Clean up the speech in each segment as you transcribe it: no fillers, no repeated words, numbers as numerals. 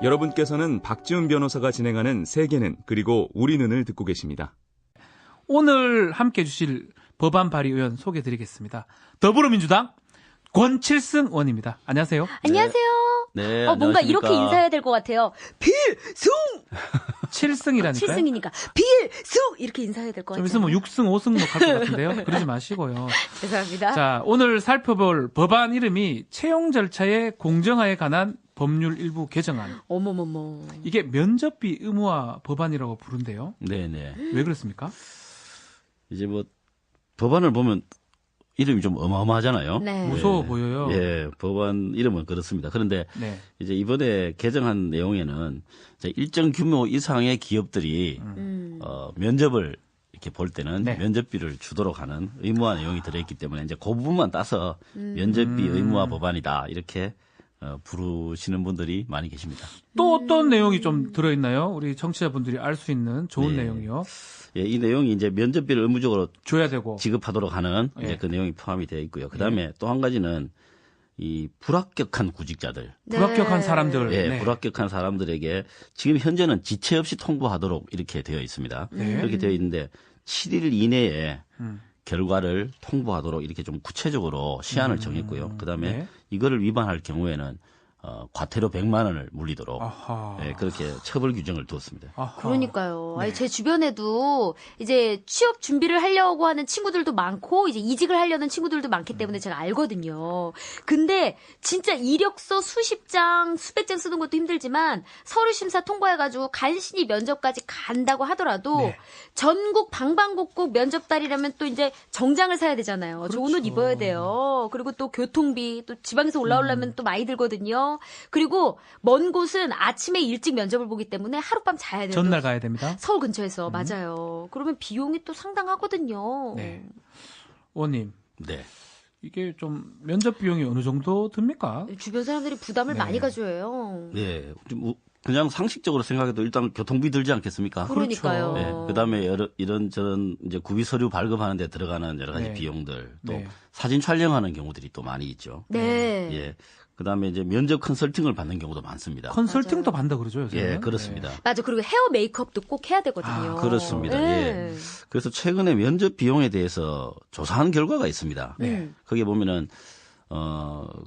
여러분께서는 박지훈 변호사가 진행하는 세계는 그리고 우리는을 듣고 계십니다. 오늘 함께해 주실 법안 발의 의원 소개해드리겠습니다. 더불어민주당 권칠승 의원입니다. 안녕하세요. 안녕하세요. 네, 뭔가 이렇게 인사해야 될 것 같아요. 필승! 칠승이라니까요. 칠승이니까. 필승! 이렇게 인사해야 될 것 좀 같아요. 있으면 6승, 5승 뭐 갈 것 같은데요. 그러지 마시고요. 죄송합니다. 자, 오늘 살펴볼 법안 이름이 채용 절차의 공정화에 관한 법률 일부 개정안. 어머머머. 이게 면접비 의무화 법안이라고 부른대요. 네네. 왜 그렇습니까? 이제 뭐 법안을 보면 이름이 좀 어마어마하잖아요. 네. 무서워 보여요. 예, 법안 이름은 그렇습니다. 그런데 네. 이제 이번에 개정한 내용에는 이제 일정 규모 이상의 기업들이 면접을 이렇게 볼 때는 네. 면접비를 주도록 하는 의무화 내용이 들어있기 때문에 이제 그 부분만 따서 면접비 의무화 법안이다 이렇게 부르시는 분들이 많이 계십니다. 또 어떤 내용이 좀 들어있나요? 우리 청취자분들이 알 수 있는 좋은 네. 내용이요. 예, 이 내용이 이제 면접비를 의무적으로 줘야 되고. 지급하도록 하는 예. 이제 그 내용이 포함이 되어 있고요. 그 다음에 또 한 가지는 이 불합격한 구직자들, 불합격한 사람들. 예, 네. 불합격한 사람들에게 지금 현재는 지체 없이 통보하도록 이렇게 되어 있습니다. 네. 그렇게 되어 있는데 7일 이내에 음. 결과를 통보하도록 이렇게 좀 구체적으로 시한을 정했고요. 그 다음에 네. 이거를 위반할 경우에는 과태료 100만 원을 물리도록 아하. 예, 그렇게 처벌 규정을 두었습니다. 아하. 그러니까요. 네. 아니, 제 주변에도 이제 취업 준비를 하려고 하는 친구들도 많고, 이제 이직을 하려는 친구들도 많기 때문에 제가 알거든요. 근데 진짜 이력서 수십 장, 수백 장 쓰는 것도 힘들지만 서류 심사 통과해가지고 간신히 면접까지 간다고 하더라도 네. 전국 방방곡곡 면접달이라면 또 이제 정장을 사야 되잖아요. 좋은 옷 그렇죠. 입어야 돼요. 그리고 또 교통비, 또 지방에서 올라오려면 또 많이 들거든요. 그리고 먼 곳은 아침에 일찍 면접을 보기 때문에 하룻밤 자야 돼요. 전날 가야 됩니다. 서울 근처에서 맞아요. 그러면 비용이 또 상당하거든요. 네. 의원님, 네. 이게 좀 면접 비용이 어느 정도 듭니까? 주변 사람들이 부담을 네. 많이 가져요. 예, 뭐 그냥 상식적으로 생각해도 일단 교통비 들지 않겠습니까? 그러니까요. 네, 그다음에 이런저런 이제 구비 서류 발급하는 데 들어가는 여러 가지 네. 비용들, 또 네. 사진 촬영하는 경우들이 또 많이 있죠. 네. 예. 그다음에 이제 면접 컨설팅을 받는 경우도 많습니다. 컨설팅도 맞아요. 받다 그러죠, 요새는? 예, 그렇습니다. 맞아. 그리고 헤어 메이크업도 꼭 해야 되거든요. 아, 그렇습니다. 네. 예. 그래서 최근에 면접 비용에 대해서 조사한 결과가 있습니다. 네. 거기에 보면은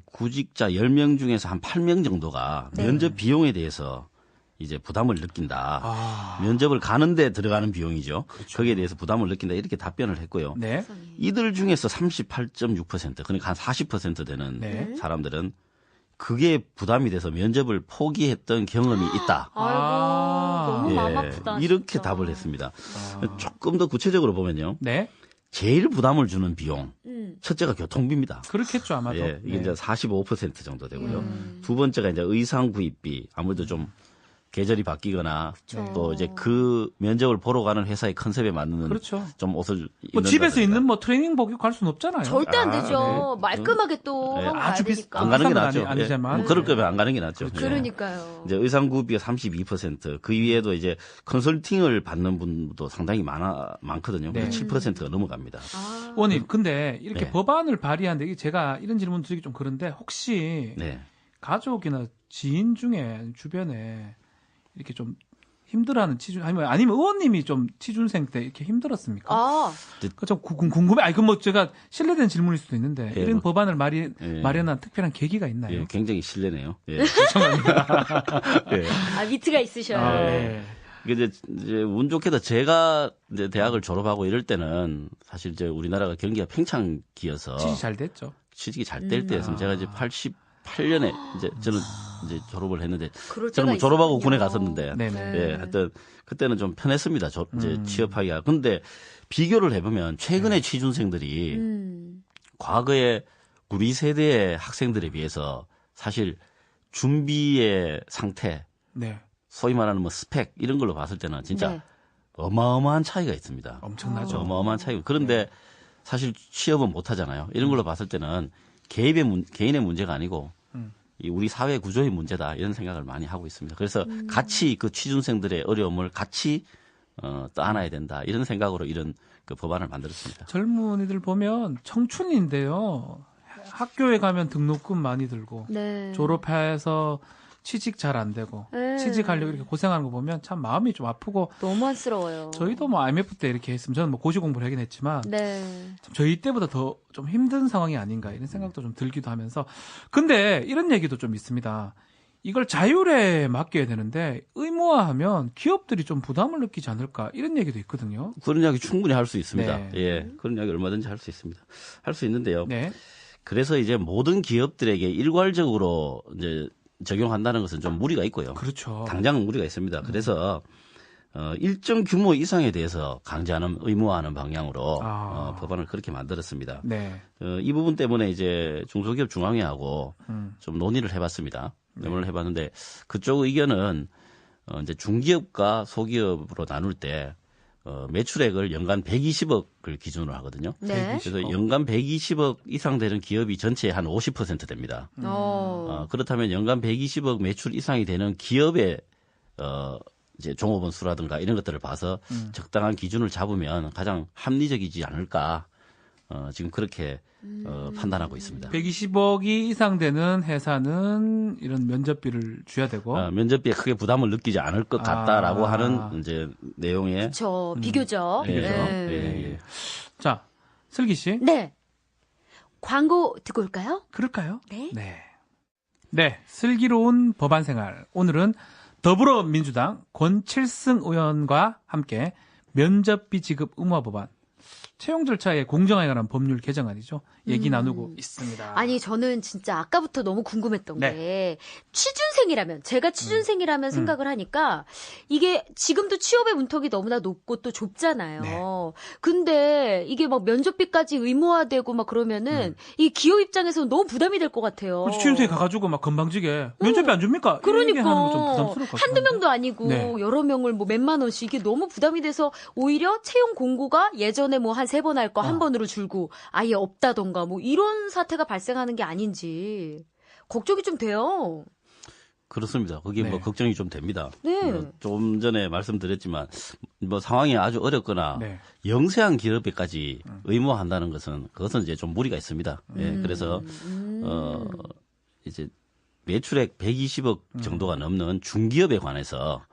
구직자 10명 중에서 한 8명 정도가 네. 면접 비용에 대해서 이제 부담을 느낀다. 아. 면접을 가는데 들어가는 비용이죠. 거기에 대해서 부담을 느낀다. 이렇게 답변을 했고요. 네. 이들 중에서 38.6% 그러니까 한 40% 되는 네. 사람들은 그게 부담이 돼서 면접을 포기했던 경험이 있다. 아이고, 너무 마음 아프다. 이렇게 진짜. 답을 했습니다. 조금 더 구체적으로 보면요. 네. 제일 부담을 주는 비용. 첫째가 교통비입니다. 그렇겠죠, 아마도. 예, 이게 네. 이제 45% 정도 되고요. 두 번째가 이제 의상 구입비. 아무래도 좀 계절이 바뀌거나 그렇죠. 또 이제 그 면접을 보러 가는 회사의 컨셉에 맞는 그렇죠. 좀 옷을 뭐 입는다든가. 집에서 있는 뭐 트레이닝복이 갈 수는 없잖아요. 절대 안 되죠. 네. 말끔하게 또 네. 하고 아주 가야 비싸- 되니까. 안 가는 게 비싼 건 낫죠. 아니지만. 뭐 그럴 거면 안 가는 게 낫죠. 그렇죠. 예. 그러니까요. 이제 의상 구비가 32%, 그 위에도 이제 컨설팅을 받는 분도 상당히 많거든요. 네. 7%가 넘어갑니다. 아, 의원님, 근데 이렇게 네. 법안을 발의하는데 이게 제가 이런 질문 드리기 좀 그런데 혹시 네. 가족이나 지인 중에 주변에 이렇게 좀 힘들어하는 아니면 의원님이 좀 취준생 때 이렇게 힘들었습니까? 아, 좀 궁금해. 아니, 그뭐 제가 실례된 질문일 수도 있는데 예, 이런 뭐. 법안을 예. 마련한 특별한 계기가 있나요? 예, 굉장히 실례네요. 예. 예. 아 미트가 있으셔요. 아, 예. 이게 이제 운 좋게도 제가 이제 대학을 졸업하고 이럴 때는 사실 이제 우리나라가 경기가 팽창기여서 취지 잘 됐죠. 취직이 잘 될 때였으면 제가 이제 88년에 이제 저는 이제 졸업을 했는데 그럴 저는 뭐 때가 졸업하고 있었군요. 군에 갔었는데 네네. 예, 하여튼 그때는 좀 편했습니다. 이제 취업하기가. 근데 비교를 해보면 최근에 취준생들이 과거에 우리 세대의 학생들에 비해서 사실 준비의 상태, 네. 소위 말하는 뭐 스펙 이런 걸로 봤을 때는 진짜 네. 어마어마한 차이가 있습니다. 엄청나죠. 어마어마한 차이고 그런데 사실 취업은 못 하잖아요. 이런 걸로 봤을 때는 개인의 문제가 아니고 이 우리 사회 구조의 문제다 이런 생각을 많이 하고 있습니다. 그래서 같이 그 취준생들의 어려움을 같이 떠안아야 된다 이런 생각으로 이런 그 법안을 만들었습니다. 젊은이들 보면 청춘인데요. 학교에 가면 등록금 많이 들고 네. 졸업해서 취직 잘 안 되고 네. 취직하려고 이렇게 고생하는 거 보면 참 마음이 좀 아프고 너무 안쓰러워요. 저희도 뭐 IMF 때 이렇게 했으면 저는 뭐 고시 공부를 하긴 했지만 네. 참 저희 때보다 더 좀 힘든 상황이 아닌가 이런 생각도 좀 들기도 하면서 근데 이런 얘기도 좀 있습니다. 이걸 자율에 맡겨야 되는데 의무화하면 기업들이 좀 부담을 느끼지 않을까 이런 얘기도 있거든요. 그런 이야기 충분히 할 수 있습니다. 네. 예, 그런 이야기 얼마든지 할 수 있습니다. 할 수 있는데요. 네. 그래서 이제 모든 기업들에게 일괄적으로 이제 적용한다는 것은 좀 무리가 있고요. 그렇죠. 당장은 무리가 있습니다. 그래서 일정 규모 이상에 대해서 강제하는 의무화하는 방향으로 법안을 그렇게 만들었습니다. 네. 이 부분 때문에 이제 중소기업 중앙회하고 좀 논의를 해봤습니다. 네. 논의를 해봤는데 그쪽 의견은 이제 중기업과 소기업으로 나눌 때 매출액을 연간 120억을 기준으로 하거든요. 네. 그래서 연간 120억 이상 되는 기업이 전체의 한 50% 됩니다. 그렇다면 연간 120억 매출 이상이 되는 기업의 이제 종업원 수라든가 이런 것들을 봐서 적당한 기준을 잡으면 가장 합리적이지 않을까 지금 그렇게 판단하고 있습니다. 120억이 이상 되는 회사는 이런 면접비를 줘야 되고 면접비에 크게 부담을 느끼지 않을 것 같다라고 하는 이제 내용의 저 비교적. 예, 네. 예, 예. 자, 슬기 씨. 네. 광고 듣고 올까요? 그럴까요? 네. 네. 네, 슬기로운 법안 생활. 오늘은 더불어민주당 권칠승 의원과 함께 면접비 지급 의무화 법안, 채용 절차의 공정하게 관한 법률 개정안이죠. 얘기 나누고 있습니다. 아니 저는 진짜 아까부터 너무 궁금했던 네. 게 취준생이라면 제가 취준생이라면 생각을 하니까 이게 지금도 취업의 문턱이 너무나 높고 또 좁잖아요. 네. 근데 이게 막 면접비까지 의무화되고 막 그러면은 이 기업 입장에서는 너무 부담이 될 것 같아요. 그렇지, 취준생이 가가지고 막 건방지게 면접비 안 줍니까? 이런 그러니까 얘기하는 거 좀 부담스러울 것 같아요. 한두 명도 아니고 네. 여러 명을 뭐 몇만 원씩 이게 너무 부담이 돼서 오히려 채용 공고가 예전에 뭐 한 3번 할 거 한 번으로 줄고 아예 없다던가 뭐 이런 사태가 발생하는 게 아닌지 걱정이 좀 돼요. 그렇습니다. 그게 네. 뭐 걱정이 좀 됩니다. 네. 좀 전에 말씀드렸지만 뭐 상황이 아주 어렵거나 네. 영세한 기업에까지 의무화한다는 것은 그것은 이제 좀 무리가 있습니다. 예, 그래서 이제 매출액 120억 정도가 넘는 중기업에 관해서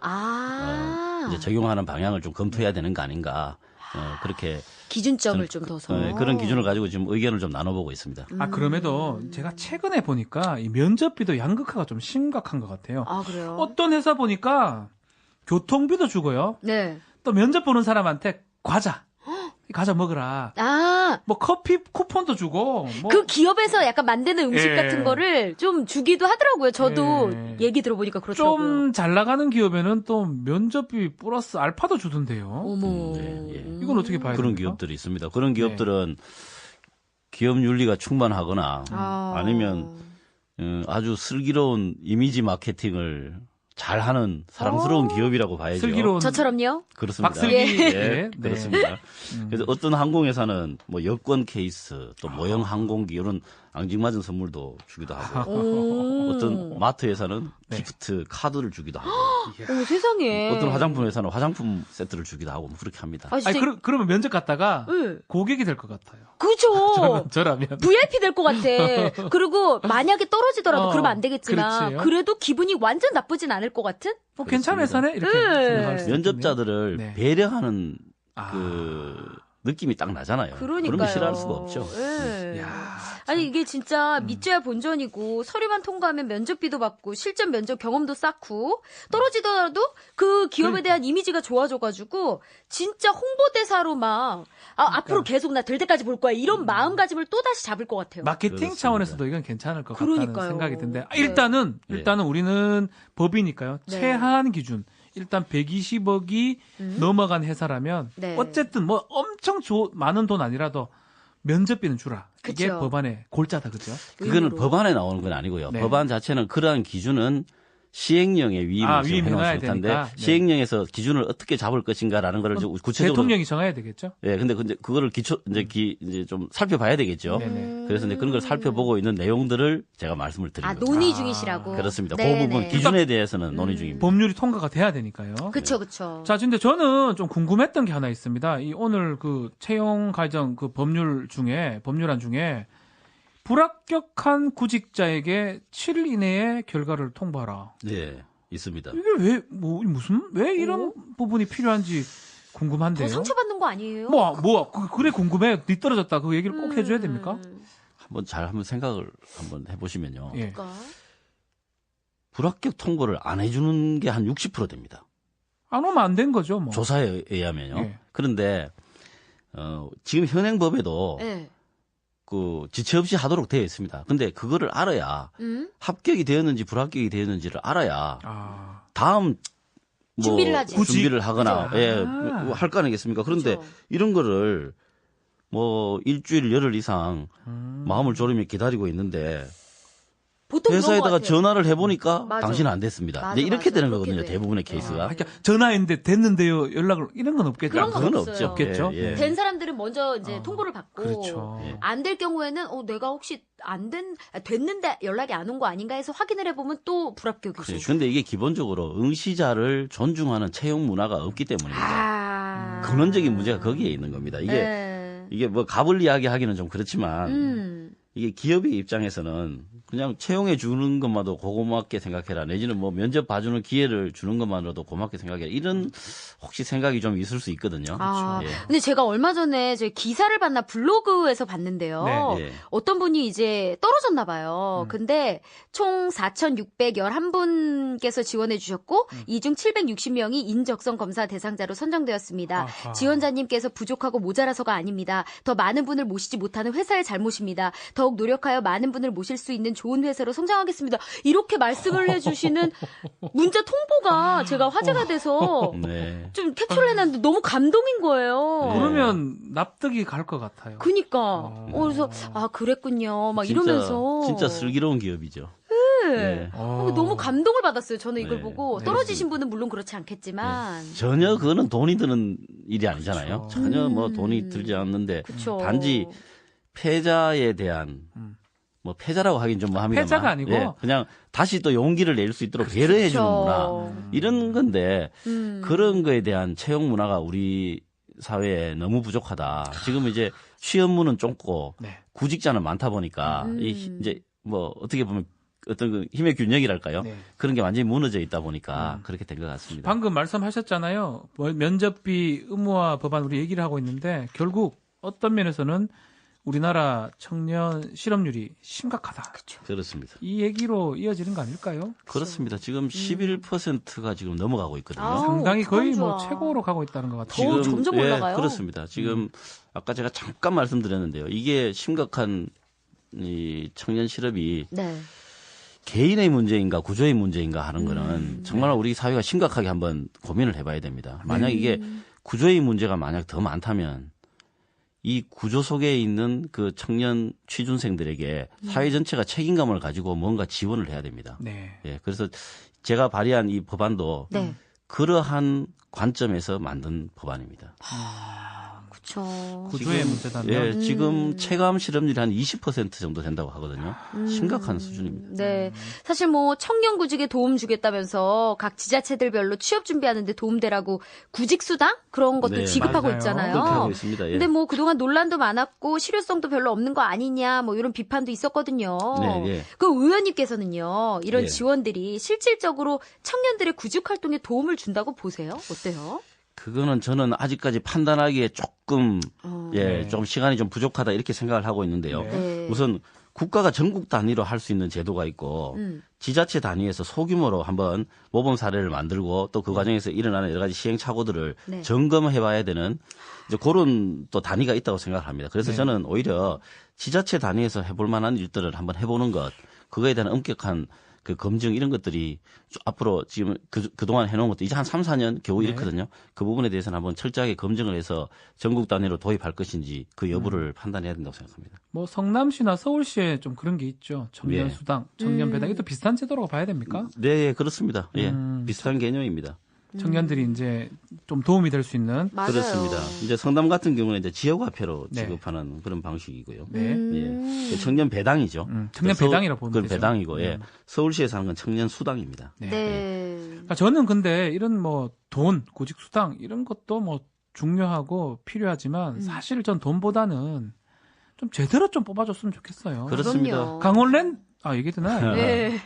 이제 적용하는 방향을 좀 검토해야 되는 거 아닌가. 그렇게 기준점을 저는 좀 둬서 그런 기준을 가지고 지금 의견을 좀 나눠보고 있습니다. 그럼에도 제가 최근에 보니까 이 면접비도 양극화가 좀 심각한 것 같아요. 아 그래요? 어떤 회사 보니까 교통비도 주고요. 네. 또 면접 보는 사람한테 과자 먹으라. 아, 뭐 커피 쿠폰도 주고. 뭐 그 기업에서 약간 만드는 음식 예. 같은 거를 좀 주기도 하더라고요. 저도 예. 얘기 들어보니까 그렇더라고요. 좀 잘 나가는 기업에는 또 면접비 플러스 알파도 주던데요. 어머. 이건 어떻게 봐야 그런 됩니까? 기업들이 있습니다. 그런 기업들은 기업 윤리가 충만하거나 아니면 아주 슬기로운 이미지 마케팅을 잘하는 사랑스러운 기업이라고 봐야죠. 슬기로운 저처럼요? 그렇습니다. 박슬기. 예, 네. 그렇습니다. 그래서 어떤 항공회사는 뭐 여권 케이스, 또 모형 항공기 이런 앙증맞은 선물도 주기도 하고, 어떤 마트 회사는 네. 기프트 카드를 주기도 하고, 어머, 세상에. 어떤 화장품 회사는 화장품 세트를 주기도 하고 뭐 그렇게 합니다. 아, 진짜. 아니 그러면 면접 갔다가 네. 고객이 될 것 같아요. 그죠? 저라면. VIP 될 것 같아. 그리고 만약에 떨어지더라도 그러면 안 되겠지만 그렇지요. 그래도 기분이 완전 나쁘진 않을 것 같은? 뭐 괜찮은 회사네 이렇게 네. 생각할 수 면접자들을 있겠네요. 네. 배려하는 아. 그 느낌이 딱 나잖아요. 그러니까요. 그러면 싫어할 수가 없죠. 예. 야, 아니 이게 진짜 믿져야 본전이고 서류만 통과하면 면접비도 받고 실전 면접 경험도 쌓고 떨어지더라도 그 기업에 대한 이미지가 좋아져가지고 진짜 홍보대사로 막 앞으로 계속 나 될 때까지 볼 거야 이런 마음가짐을 또 다시 잡을 것 같아요. 마케팅 그렇습니다. 차원에서도 이건 괜찮을 것 같다는 그러니까요. 생각이 드는데 네. 일단은 네. 우리는 법이니까요. 네. 최하한 기준 일단 120억이 넘어간 회사라면 네. 어쨌든 뭐 엄청 많은 돈 아니라도 면접비는 주라. 이게 그쵸. 법안의 골자다, 그죠? 그거는 의무로. 법안에 나오는 건 아니고요. 네. 법안 자체는 그러한 기준은 시행령에 위임을 지금 위임해놔야 해놓은 상태인데 되니까. 네. 시행령에서 기준을 어떻게 잡을 것인가라는 거를 이제 구체적으로 대통령이 정해야 되겠죠? 예, 근데 그거를 이제 좀 살펴봐야 되겠죠. 네네. 그래서 이제 그런 걸 살펴보고 있는 내용들을 제가 말씀을 드린 아 거죠. 논의 중이시라고. 그렇습니다. 네네. 그 부분 기준에 대해서는 논의 중입니다. 법률이 통과가 돼야 되니까요. 그쵸 그쵸. 자, 근데 저는 좀 궁금했던 게 하나 있습니다. 이 오늘 그 채용 과정 그 법률안 중에 불합격한 구직자에게 7일 이내에 결과를 통보하라. 네, 있습니다. 이게 왜 이런 부분이 필요한지 궁금한데요. 더 상처받는 거 아니에요? 그래 궁금해. 뒤떨어졌다. 그 얘기를 꼭 해줘야 됩니까? 한번 생각을 한번 해보시면요. 예. 그러니까. 불합격 통보를 안 해주는 게 한 60% 됩니다. 안 오면 안 된 거죠, 뭐. 조사에 의하면요. 예. 그런데 지금 현행 법에도 네. 그 지체 없이 하도록 되어 있습니다. 근데 그거를 알아야 합격이 되었는지 불합격이 되었는지를 알아야 아, 다음 준비를 하지. 준비를 하거나 그죠. 예, 아. 할 거 아니겠습니까? 그런데 그렇죠. 이런 거를 뭐 일주일 열흘 이상 마음을 졸이며 기다리고 있는데 보통 그런 것 회사에다가 같아요. 전화를 해보니까 맞아. 당신은 안 됐습니다. 맞아, 이제 이렇게 맞아. 되는 그렇게 거거든요. 돼. 대부분의 케이스가. 그러니까 전화했는데 됐는데요. 연락을 이런 건 없겠죠. 그런 건 그건 없어요. 없죠. 없겠죠. 예, 예. 된 사람들은 먼저 이제 통보를 받고 그렇죠. 예. 안 될 경우에는 내가 혹시 됐는데 연락이 안 온 거 아닌가 해서 확인을 해보면 또 불합격이죠. 그렇죠. 근데 이게 기본적으로 응시자를 존중하는 채용 문화가 없기 때문입니다. 아. 근원적인 문제가 거기에 있는 겁니다. 네. 이게 뭐 갑을 이야기하기는 좀 그렇지만 음. 이게 기업의 입장에서는 그냥 채용해 주는 것만도 고맙게 생각해라. 내지는 뭐 면접 봐주는 기회를 주는 것만으로도 고맙게 생각해라. 이런 혹시 생각이 좀 있을 수 있거든요. 아, 예. 근데 제가 얼마 전에 제 기사를 봤나 블로그에서 봤는데요. 네, 예. 어떤 분이 이제 떨어졌나 봐요. 근데 총 4,611분께서 지원해 주셨고 이 중 760명이 인적성 검사 대상자로 선정되었습니다. 아하. 지원자님께서 부족하고 모자라서가 아닙니다. 더 많은 분을 모시지 못하는 회사의 잘못입니다. 더욱 노력하여 많은 분을 모실 수 있는 좋은 회사로 성장하겠습니다. 이렇게 말씀을 해주시는 문자 통보가 제가 화제가 돼서 네. 좀 캡처를 해놨는데 너무 감동인 거예요. 그러면 납득이 갈 것 같아요. 그니까. 그래서, 그랬군요. 막 이러면서. 진짜 슬기로운 기업이죠. 네. 네. 너무 감동을 받았어요. 저는 이걸 네. 보고. 네. 떨어지신 분은 물론 그렇지 않겠지만. 전혀 그거는 돈이 드는 일이 아니잖아요. 그렇죠. 전혀 뭐 돈이 들지 않는데 그쵸. 단지 패자에 대한 뭐 패자라고 하긴 좀 뭐합니다만 패자가 아니고. 그냥 다시 또 용기를 낼 수 있도록 배려해 주는 그쵸. 문화 이런 건데 음. 그런 거에 대한 채용 문화가 우리 사회에 너무 부족하다. 지금 이제 취업문은 좁고 네. 구직자는 많다 보니까 이제 뭐 어떻게 보면 어떤 그 힘의 균형이랄까요? 네. 그런 게 완전히 무너져 있다 보니까 그렇게 된 것 같습니다. 방금 말씀하셨잖아요. 면접비 의무화 법안 우리 얘기를 하고 있는데 결국 어떤 면에서는 우리나라 청년 실업률이 심각하다. 그렇습니다. 이 얘기로 이어지는 거 아닐까요? 그렇습니다. 지금 11%가 지금 넘어가고 있거든요. 아우, 상당히 거의 그건 뭐 좋아. 최고로 가고 있다는 것 같아요. 더 점점 올라가요. 그렇습니다. 지금 아까 제가 잠깐 말씀드렸는데요. 이게 심각한 이 청년 실업이 네. 개인의 문제인가 구조의 문제인가 하는 거는 정말 우리 사회가 심각하게 한번 고민을 해봐야 됩니다. 만약 이게 구조의 문제가 만약 더 많다면 이 구조 속에 있는 그 청년 취준생들에게 사회 전체가 책임감을 가지고 뭔가 지원을 해야 됩니다. 네. 예, 그래서 제가 발의한 이 법안도 네. 그러한 관점에서 만든 법안입니다. 그쵸. 구조의 문제다면 예, 지금 체감 실업률이 한 20% 정도 된다고 하거든요. 심각한 수준입니다. 네. 사실 뭐 청년 구직에 도움 주겠다면서 각 지자체들별로 취업 준비하는데 도움되라고 구직수당? 그런 것도 네, 지급하고 맞아요. 있잖아요. 그렇게 하고 있습니다. 예. 근데 뭐 그동안 논란도 많았고 실효성도 별로 없는 거 아니냐 뭐 이런 비판도 있었거든요. 네, 예. 그 의원님께서는요. 이런 예. 지원들이 실질적으로 청년들의 구직 활동에 도움을 준다고 보세요? 어때요? 그거는 저는 아직까지 판단하기에 조금 네. 좀 시간이 좀 부족하다 이렇게 생각을 하고 있는데요. 네. 우선 국가가 전국 단위로 할 수 있는 제도가 있고 지자체 단위에서 소규모로 한번 모범 사례를 만들고 또 그 과정에서 일어나는 여러 가지 시행착오들을 네. 점검해 봐야 되는 이제 그런 또 단위가 있다고 생각을 합니다. 그래서 네. 저는 오히려 지자체 단위에서 해볼 만한 일들을 한번 해보는 것, 그거에 대한 엄격한 그 검증 이런 것들이 앞으로 지금 그동안 해놓은 것도 이제 한 3, 4년 겨우 네. 이렇거든요. 그 부분에 대해서는 한번 철저하게 검증을 해서 전국 단위로 도입할 것인지 그 여부를 판단해야 된다고 생각합니다. 뭐 성남시나 서울시에 좀 그런 게 있죠. 청년 예. 수당, 청년 배당. 이것도 비슷한 제도라고 봐야 됩니까? 네, 그렇습니다. 예, 음. 비슷한 개념입니다. 청년들이 이제 좀 도움이 될 수 있는. 맞아요. 그렇습니다. 이제 성남 같은 경우는 이제 지역화폐로 네. 지급하는 그런 방식이고요. 네. 예, 청년 배당이죠. 청년 배당이라고 보면 그건 되죠. 배당이고, 예. 서울시에서 하는 건 청년 수당입니다. 네. 네. 그러니까 저는 근데 이런 뭐 돈, 구직 수당 이런 것도 뭐 중요하고 필요하지만 사실 전 돈보다는 좀 제대로 좀 뽑아줬으면 좋겠어요. 그렇습니다. 그럼요. 강원랜드 얘기되나요? 네.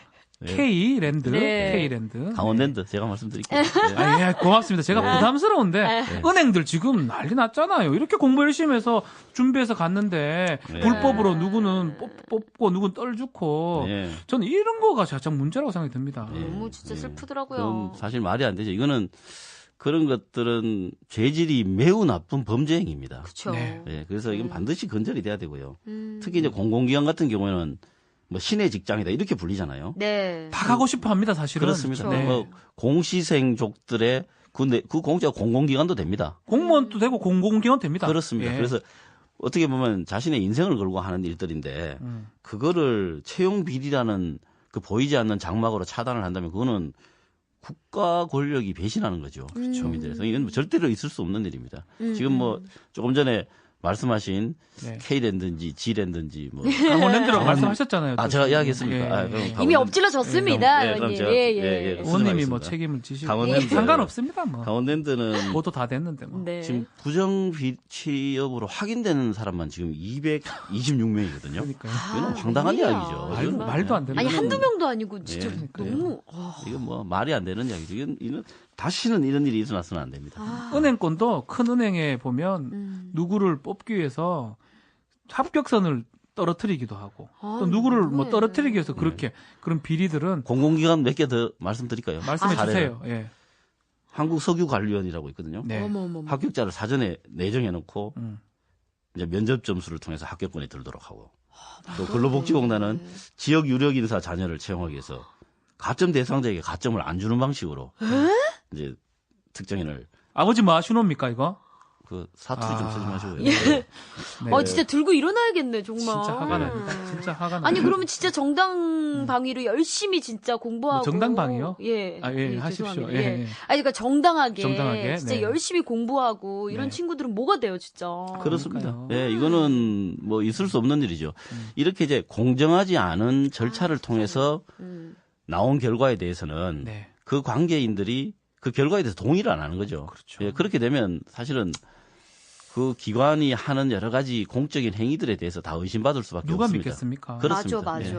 K랜드, 네. K랜드. 강원랜드 제가 말씀드릴게요. 네. 아, 예, 고맙습니다. 제가 네. 부담스러운데 네. 은행들 지금 난리 났잖아요. 이렇게 공부 열심히 해서 준비해서 갔는데 네. 불법으로 누구는 뽑고 누구는 떨주고 네. 저는 이런 거가 가장 문제라고 생각이 듭니다. 네. 너무 진짜 네. 슬프더라고요. 그건 사실 말이 안 되죠. 이거는 그런 것들은 죄질이 매우 나쁜 범죄 행위입니다. 그렇죠. 네. 예, 그래서 이건 반드시 건절이 돼야 되고요. 특히 이제 음. 공공기관 같은 경우에는 뭐 신의 직장이다 이렇게 불리잖아요. 네. 다 가고 싶어 합니다, 사실은. 그렇습니다. 네. 뭐 공시생족들의 그 공짜가 공공기관도 됩니다. 공무원도 되고 공공기관 됩니다. 그렇습니다. 예. 그래서 어떻게 보면 자신의 인생을 걸고 하는 일들인데 그거를 채용 비리라는 그 보이지 않는 장막으로 차단을 한다면 그거는 국가 권력이 배신하는 거죠. 국민들에서 이건 뭐 절대로 있을 수 없는 일입니다. 지금 뭐 조금 전에 말씀하신 네. K랜드인지 G랜드인지 뭐 강원랜드라고 말씀하셨잖아요. 아, 또. 제가 이야기했습니까? 예, 아, 예. 그럼 이미 강원랜드. 엎질러졌습니다. 예, 그럼 의원님. 제가- 예, 예, 예. 예. 의원님이 뭐 수고하셨습니다. 책임을 지시고 강원랜드. 상관없습니다. 뭐. 강원랜드는 보도 다 됐는데 뭐. 네. 지금 부정 취업으로 확인되는 사람만 지금 226명이거든요. 그러니까요. 이건 황당한 뭐야. 이야기죠. 말도 안 되는 아니 이거는- 한두 명도 아니고 진짜 예, 너무 이건 뭐 말이 안 되는 이야기죠. 이건 다시는 이런 일이 일어나서는 안 됩니다. 은행권도 큰 은행에 보면 누구를 뽑기 위해서 합격선을 떨어뜨리기도 하고 아, 또 누구를 뭐 네. 떨어뜨리기 위해서 그렇게 그런 비리들은 공공기관 몇 개 더 말씀드릴까요? 말씀해 사례를. 주세요. 예. 한국석유관리원이라고 있거든요. 네. 어머. 합격자를 사전에 내정해 놓고 음. 이제 면접 점수를 통해서 합격권이 들도록 하고 또 근로복지공단은 지역 유력 인사 자녀를 채용하기 위해서 가점 대상자에게 가점을 안 주는 방식으로 이제 특정인을 아버지 뭐 하시노입니까 이거? 그 사투리 좀 쓰지 마시고요. 네. 진짜 들고 일어나야겠네 정말. 진짜 화가 납니다. 진짜 화가 납니다. 아니 그러면 진짜 정당 방위로 열심히 진짜 공부하고 뭐 정당 방위요? 예. 아, 예, 하십시오. 죄송합니다. 예, 예. 아니 그러니까 정당하게 정당하게, 진짜 네. 열심히 공부하고 이런 네. 친구들은 뭐가 돼요 진짜. 그렇습니다. 그러니까요. 예, 이거는 뭐 있을 수 없는 일이죠. 이렇게 이제 공정하지 않은 절차를 통해서 나온 결과에 대해서는 네. 그 관계인들이 그 결과에 대해서 동의를 안 하는 거죠. 그렇죠. 예, 그렇게 되면 사실은 그 기관이 하는 여러 가지 공적인 행위들에 대해서 다 의심받을 수밖에 누가 없습니다. 믿겠습니까? 그렇습니다. 맞아. 예.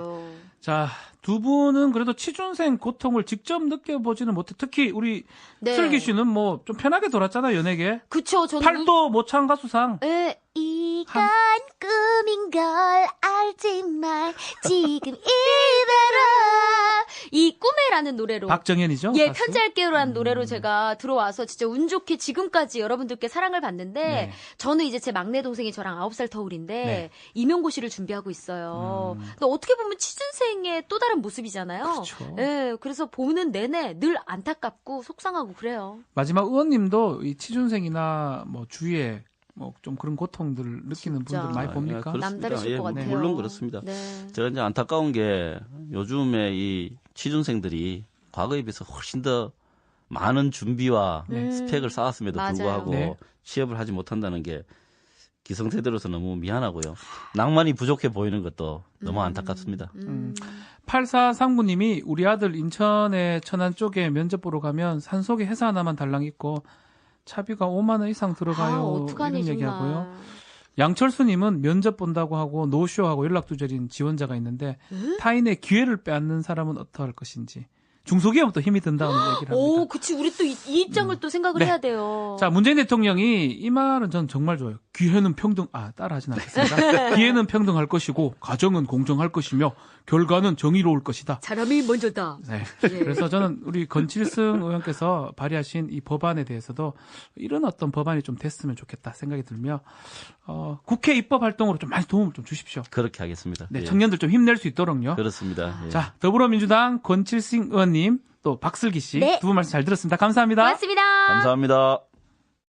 자, 두 분은 그래도 취준생 고통을 직접 느껴보지는 못해. 특히 우리 네. 슬기 씨는 뭐 좀 편하게 돌았잖아요, 연예계. 그쵸 저는 팔도 모창 가수상. 이건 꿈인 걸 알지만 지금 이대로 이 꿈에라는 노래로 박정현이죠? 예, 가수? 편지할게요라는 노래로 제가 들어와서 진짜 운 좋게 지금까지 여러분들께 사랑을 받는데 네. 저는 이제 제 막내 동생이 저랑 9살 터울인데 네. 임용고시를 준비하고 있어요. 근데 어떻게 보면 취준생의 또 다른 모습이잖아요. 그렇죠. 예, 그래서 보는 내내 늘 안타깝고 속상하고 그래요. 마지막 의원님도 이 취준생이나 뭐 주위에 뭐 좀 그런 고통들을 느끼는 진짜. 분들 많이 봅니까? 그렇습니다. 남다르실 예, 것 같아요. 물론 그렇습니다. 네. 제가 이제 안타까운 게 요즘에 이 취준생들이 과거에 비해서 훨씬 더 많은 준비와 스펙을 쌓았음에도 맞아요. 불구하고 네. 취업을 하지 못한다는 게 기성세대로서 너무 미안하고요. 낭만이 부족해 보이는 것도 너무 안타깝습니다. 8439님이 우리 아들 인천의 천안 쪽에 면접 보러 가면 산속에 회사 하나만 달랑 있고 차비가 5만 원 이상 들어가요. 어떡하니 이런 정말. 얘기하고요. 양철수님은 면접 본다고 하고 노쇼하고 연락두절인 지원자가 있는데 타인의 기회를 빼앗는 사람은 어떠할 것인지 중소기업도 힘이 든다는 얘기를 합니다. 오, 그치. 우리 또 이 입장을 또 생각을 네. 해야 돼요. 자, 문재인 대통령이 이 말은 전 정말 좋아요. 기회는 따라하진 않겠습니다. 기회는 평등할 것이고 가정은 공정할 것이며 결과는 정의로울 것이다. 사람이 먼저다. 네. 예. 그래서 저는 우리 건칠승 의원께서 발의하신 이 법안에 대해서도 이런 어떤 법안이 좀 됐으면 좋겠다 생각이 들며 국회 입법 활동으로 좀 많이 도움을 좀 주십시오. 그렇게 하겠습니다. 네, 예. 청년들 좀 힘낼 수 있도록요. 그렇습니다. 예. 자, 더불어민주당 권칠승 의원님 또 박슬기 씨 두 네. 분 말씀 잘 들었습니다. 감사합니다. 고맙습니다. 감사합니다.